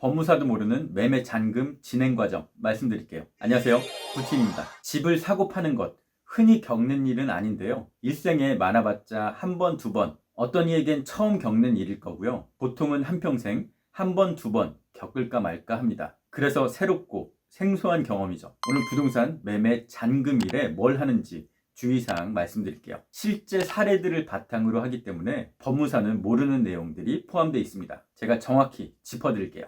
법무사도 모르는 매매 잔금 진행 과정 말씀드릴게요. 안녕하세요. 부팀입니다. 집을 사고 파는 것 흔히 겪는 일은 아닌데요. 일생에 많아봤자 한 번, 두 번, 어떤 이에겐 처음 겪는 일일 거고요. 보통은 한평생 한 번, 두 번 겪을까 말까 합니다. 그래서 새롭고 생소한 경험이죠. 오늘 부동산 매매 잔금일에 뭘 하는지 주의사항 말씀드릴게요. 실제 사례들을 바탕으로 하기 때문에 법무사는 모르는 내용들이 포함되어 있습니다. 제가 정확히 짚어드릴게요.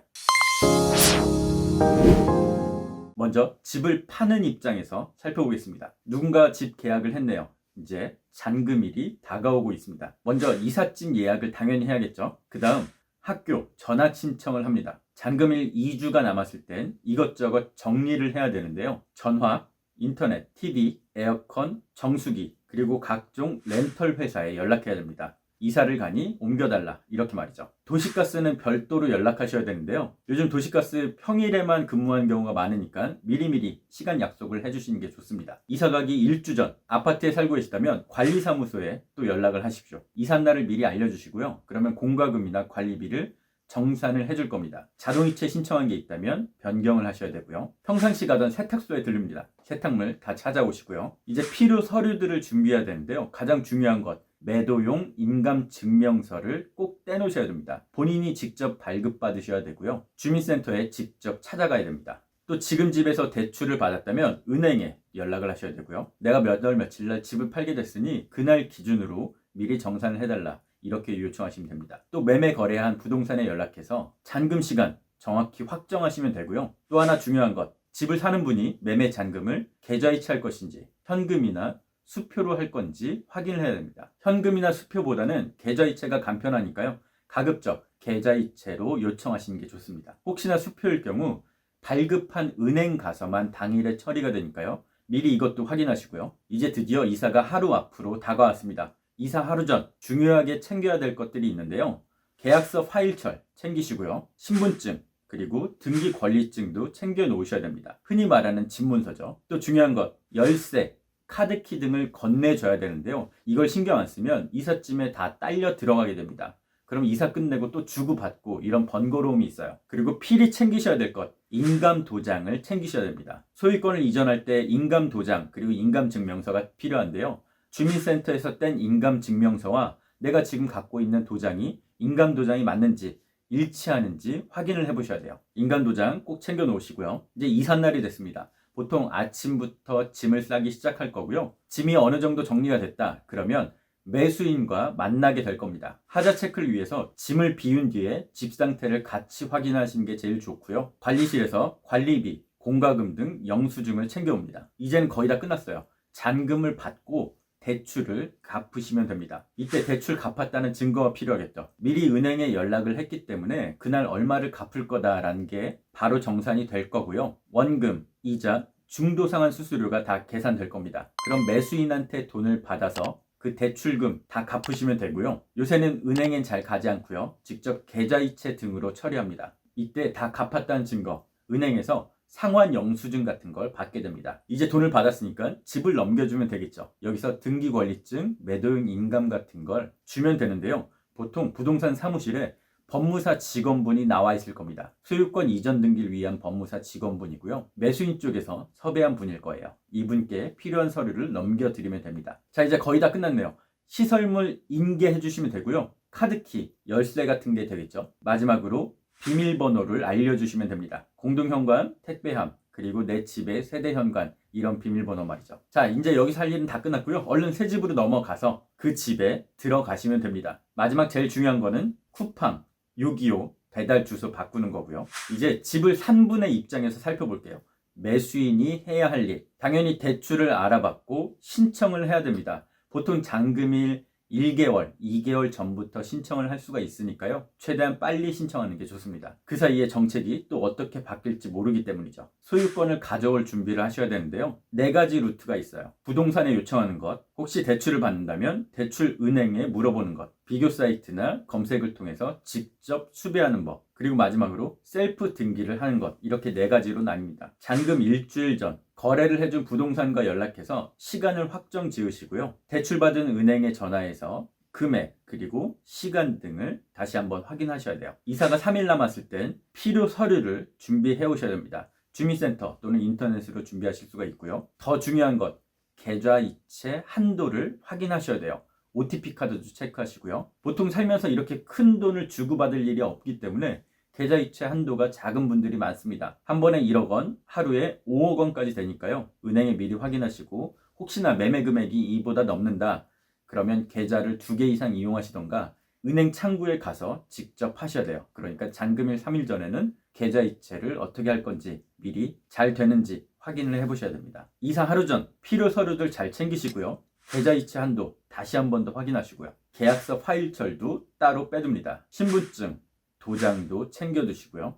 먼저 집을 파는 입장에서 살펴보겠습니다. 누군가 집 계약을 했네요. 이제 잔금일이 다가오고 있습니다. 먼저 이삿짐 예약을 당연히 해야겠죠. 그 다음 학교 전학 신청을 합니다. 잔금일 2주가 남았을 땐 이것저것 정리를 해야 되는데요. 전화, 인터넷, TV, 에어컨, 정수기, 그리고 각종 렌털 회사에 연락해야 됩니다. 이사를 가니 옮겨달라 이렇게 말이죠. 도시가스는 별도로 연락하셔야 되는데요. 요즘 도시가스 평일에만 근무하는 경우가 많으니까 미리미리 시간 약속을 해주시는 게 좋습니다. 이사 가기 1주 전 아파트에 살고 계시다면 관리사무소에 또 연락을 하십시오. 이삿날을 미리 알려주시고요. 그러면 공과금이나 관리비를 정산을 해줄 겁니다. 자동이체 신청한 게 있다면 변경을 하셔야 되고요. 평상시 가던 세탁소에 들릅니다. 세탁물 다 찾아오시고요. 이제 필요 서류들을 준비해야 되는데요. 가장 중요한 것, 매도용 인감증명서를 꼭 떼놓으셔야 됩니다. 본인이 직접 발급받으셔야 되고요. 주민센터에 직접 찾아가야 됩니다. 또 지금 집에서 대출을 받았다면 은행에 연락을 하셔야 되고요. 내가 몇 월 며칠 날 집을 팔게 됐으니 그날 기준으로 미리 정산을 해달라 이렇게 요청하시면 됩니다. 또 매매 거래한 부동산에 연락해서 잔금 시간 정확히 확정하시면 되고요. 또 하나 중요한 것, 집을 사는 분이 매매 잔금을 계좌이체할 것인지 현금이나 수표로 할 건지 확인을 해야 됩니다. 현금이나 수표보다는 계좌이체가 간편하니까요. 가급적 계좌이체로 요청하시는 게 좋습니다. 혹시나 수표일 경우 발급한 은행 가서만 당일에 처리가 되니까요. 미리 이것도 확인하시고요. 이제 드디어 이사가 하루 앞으로 다가왔습니다. 이사 하루 전 중요하게 챙겨야 될 것들이 있는데요. 계약서 파일철 챙기시고요. 신분증 그리고 등기 권리증도 챙겨 놓으셔야 됩니다. 흔히 말하는 집문서죠. 또 중요한 것, 열쇠, 카드키 등을 건네줘야 되는데요. 이걸 신경 안 쓰면 이삿짐에 다 딸려 들어가게 됩니다. 그럼 이사 끝내고 또 주고받고 이런 번거로움이 있어요. 그리고 필히 챙기셔야 될 것, 인감도장을 챙기셔야 됩니다. 소유권을 이전할 때 인감도장 그리고 인감증명서가 필요한데요. 주민센터에서 뗀 인감증명서와 내가 지금 갖고 있는 도장이 인감도장이 맞는지 일치하는지 확인을 해보셔야 돼요. 인감도장 꼭 챙겨 놓으시고요. 이제 이삿날이 됐습니다. 보통 아침부터 짐을 싸기 시작할 거고요. 짐이 어느 정도 정리가 됐다 그러면 매수인과 만나게 될 겁니다. 하자 체크를 위해서 짐을 비운 뒤에 집 상태를 같이 확인하시는 게 제일 좋고요. 관리실에서 관리비, 공과금 등 영수증을 챙겨옵니다. 이제는 거의 다 끝났어요. 잔금을 받고 대출을 갚으시면 됩니다. 이때 대출 갚았다는 증거가 필요하겠죠. 미리 은행에 연락을 했기 때문에 그날 얼마를 갚을 거다라는 게 바로 정산이 될 거고요. 원금, 이자, 중도상환 수수료가 다 계산될 겁니다. 그럼 매수인한테 돈을 받아서 그 대출금 다 갚으시면 되고요. 요새는 은행엔 잘 가지 않고요. 직접 계좌이체 등으로 처리합니다. 이때 다 갚았다는 증거, 은행에서 상환 영수증 같은 걸 받게 됩니다. 이제 돈을 받았으니까 집을 넘겨주면 되겠죠. 여기서 등기권리증, 매도용 인감 같은 걸 주면 되는데요. 보통 부동산 사무실에 법무사 직원분이 나와 있을 겁니다. 소유권 이전 등기를 위한 법무사 직원분이고요. 매수인 쪽에서 섭외한 분일 거예요. 이분께 필요한 서류를 넘겨드리면 됩니다. 자, 이제 거의 다 끝났네요. 시설물 인계해 주시면 되고요. 카드키, 열쇠 같은 게 되겠죠. 마지막으로 비밀번호를 알려주시면 됩니다. 공동현관, 택배함, 그리고 내 집의 세대현관 이런 비밀번호 말이죠. 자, 이제 여기서 할 일은 다 끝났고요. 얼른 새 집으로 넘어가서 그 집에 들어가시면 됩니다. 마지막 제일 중요한 거는 쿠팡, 625 배달 주소 바꾸는 거고요. 이제 집을 산 분의 입장에서 살펴볼게요. 매수인이 해야 할 일, 당연히 대출을 알아봤고 신청을 해야 됩니다. 보통 잔금일 1개월, 2개월 전부터 신청을 할 수가 있으니까요. 최대한 빨리 신청하는 게 좋습니다. 그 사이에 정책이 또 어떻게 바뀔지 모르기 때문이죠. 소유권을 가져올 준비를 하셔야 되는데요. 4가지 루트가 있어요. 부동산에 요청하는 것, 혹시 대출을 받는다면 대출 은행에 물어보는 것, 비교 사이트나 검색을 통해서 직접 수배하는 법, 그리고 마지막으로 셀프 등기를 하는 것, 이렇게 4가지로 나뉩니다. 잔금 일주일 전 거래를 해준 부동산과 연락해서 시간을 확정 지으시고요. 대출받은 은행에 전화해서 금액 그리고 시간 등을 다시 한번 확인하셔야 돼요. 이사가 3일 남았을 땐 필요 서류를 준비해 오셔야 됩니다. 주민센터 또는 인터넷으로 준비하실 수가 있고요. 더 중요한 것, 계좌이체 한도를 확인하셔야 돼요. OTP 카드도 체크하시고요. 보통 살면서 이렇게 큰 돈을 주고받을 일이 없기 때문에 계좌이체 한도가 작은 분들이 많습니다. 한 번에 1억 원, 하루에 5억 원까지 되니까요. 은행에 미리 확인하시고 혹시나 매매 금액이 이보다 넘는다 그러면 계좌를 2개 이상 이용하시던가 은행 창구에 가서 직접 하셔야 돼요. 그러니까 잔금일 3일 전에는 계좌이체를 어떻게 할 건지 미리 잘 되는지 확인을 해보셔야 됩니다. 이사 하루 전 필요 서류들 잘 챙기시고요. 계좌이체 한도 다시 한 번 더 확인하시고요. 계약서 파일철도 따로 빼둡니다. 신분증, 도장도 챙겨두시고요.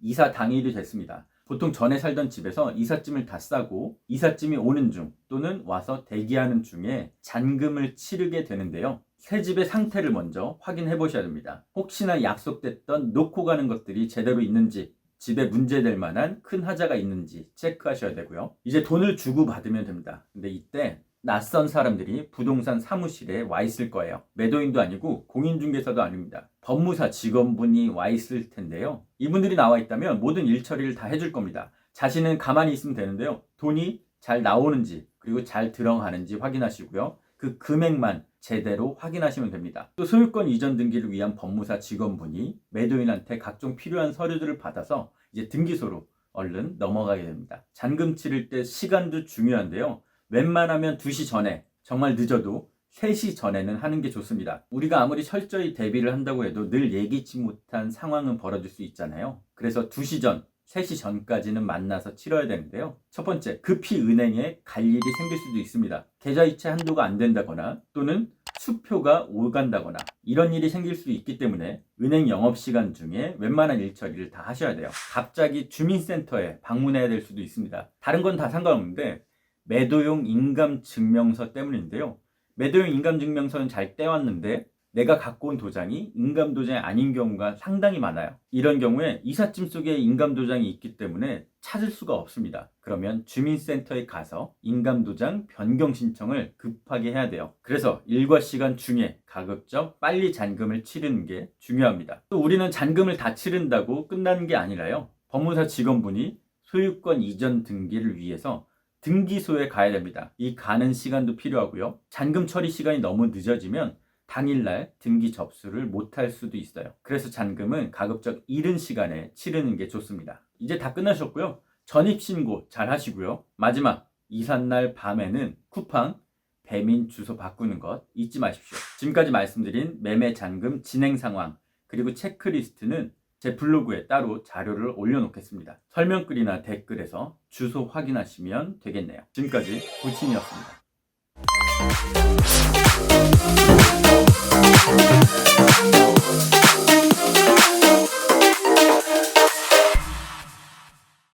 이사 당일이 됐습니다. 보통 전에 살던 집에서 이삿짐을 다 싸고 이삿짐이 오는 중 또는 와서 대기하는 중에 잔금을 치르게 되는데요. 새 집의 상태를 먼저 확인해 보셔야 됩니다. 혹시나 약속됐던 놓고 가는 것들이 제대로 있는지, 집에 문제될 만한 큰 하자가 있는지 체크하셔야 되고요. 이제 돈을 주고 받으면 됩니다. 근데 이때 낯선 사람들이 부동산 사무실에 와 있을 거예요. 매도인도 아니고 공인중개사도 아닙니다. 법무사 직원분이 와 있을 텐데요. 이분들이 나와 있다면 모든 일 처리를 다 해줄 겁니다. 자신은 가만히 있으면 되는데요. 돈이 잘 나오는지 그리고 잘 들어가는지 확인하시고요. 그 금액만 제대로 확인하시면 됩니다. 또 소유권 이전 등기를 위한 법무사 직원분이 매도인한테 각종 필요한 서류들을 받아서 이제 등기소로 얼른 넘어가게 됩니다. 잔금 치를 때 시간도 중요한데요. 웬만하면 2시 전에, 정말 늦어도 3시 전에는 하는 게 좋습니다. 우리가 아무리 철저히 대비를 한다고 해도 늘 예기치 못한 상황은 벌어질 수 있잖아요. 그래서 2시 전, 3시 전까지는 만나서 치러야 되는데요. 첫 번째, 급히 은행에 갈 일이 생길 수도 있습니다. 계좌이체 한도가 안 된다거나 또는 수표가 오간다거나 이런 일이 생길 수 있기 때문에 은행 영업시간 중에 웬만한 일 처리를 다 하셔야 돼요. 갑자기 주민센터에 방문해야 될 수도 있습니다. 다른 건 다 상관없는데 매도용 인감증명서 때문인데요. 매도용 인감증명서는 잘 떼왔는데 내가 갖고 온 도장이 인감도장이 아닌 경우가 상당히 많아요. 이런 경우에 이삿짐 속에 인감도장이 있기 때문에 찾을 수가 없습니다. 그러면 주민센터에 가서 인감도장 변경 신청을 급하게 해야 돼요. 그래서 일과 시간 중에 가급적 빨리 잔금을 치르는 게 중요합니다. 또 우리는 잔금을 다 치른다고 끝나는 게 아니라요. 법무사 직원분이 소유권 이전 등기를 위해서 등기소에 가야 됩니다. 이 가는 시간도 필요하고요. 잔금 처리 시간이 너무 늦어지면 당일날 등기 접수를 못할 수도 있어요. 그래서 잔금은 가급적 이른 시간에 치르는 게 좋습니다. 이제 다 끝나셨고요. 전입신고 잘 하시고요. 마지막 이삿날 밤에는 쿠팡, 배민 주소 바꾸는 것 잊지 마십시오. 지금까지 말씀드린 매매 잔금 진행 상황 그리고 체크리스트는 제 블로그에 따로 자료를 올려놓겠습니다. 설명글이나 댓글에서 주소 확인하시면 되겠네요. 지금까지 부친이었습니다.